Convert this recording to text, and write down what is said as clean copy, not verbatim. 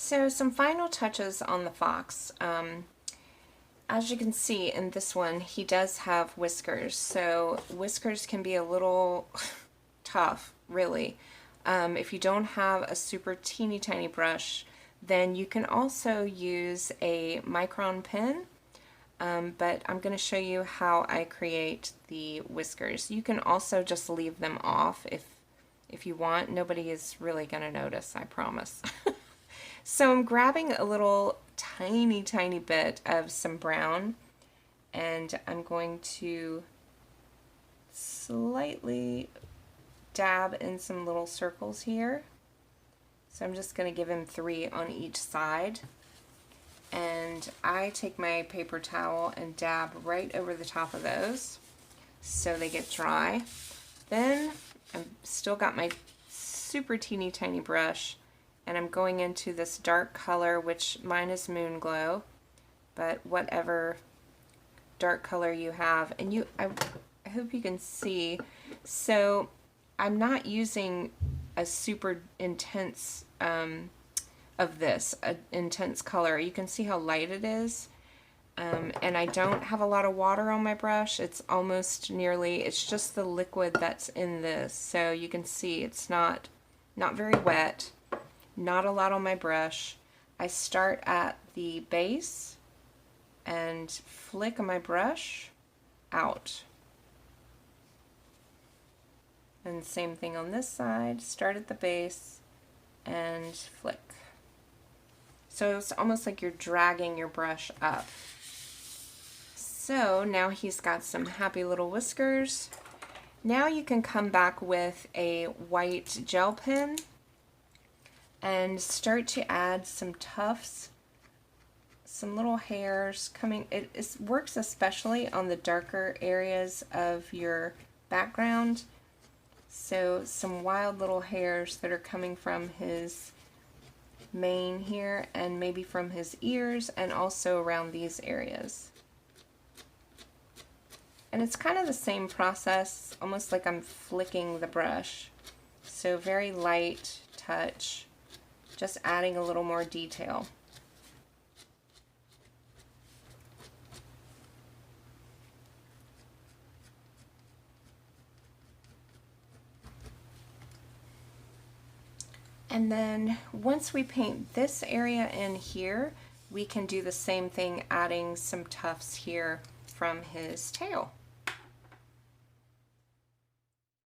So some final touches on the fox. As you can see in this one, he does have whiskers. So whiskers can be a little tough, really. If you don't have a super teeny tiny brush, then you can also use a micron pen. But I'm going to show you how I create the whiskers. You can also just leave them off if you want. Nobody is really going to notice, I promise. So I'm grabbing a little tiny bit of some brown, and I'm going to slightly dab in some little circles here. So I'm just going to give him 3 on each side. And I take my paper towel and dab right over the top of those so they get dry. Then I've still got my super teeny tiny brush, and I'm going into this dark color, which mine is Moon Glow, but whatever dark color you have. And I hope you can see. So I'm not using a super intense intense color. You can see how light it is. And I don't have a lot of water on my brush. It's just the liquid that's in this. So you can see it's not very wet, not a lot on my brush. I start at the base and flick my brush out. And same thing on this side, start at the base and flick. So it's almost like you're dragging your brush up. So now he's got some happy little whiskers. Now you can come back with a white gel pen and start to add some tufts, some little hairs coming. It works especially on the darker areas of your background. So some wild little hairs that are coming from his mane here, and maybe from his ears, and also around these areas. And it's kind of the same process, almost like I'm flicking the brush. So very light touch, just adding a little more detail. And then once we paint this area in here, we can do the same thing, adding some tufts here from his tail.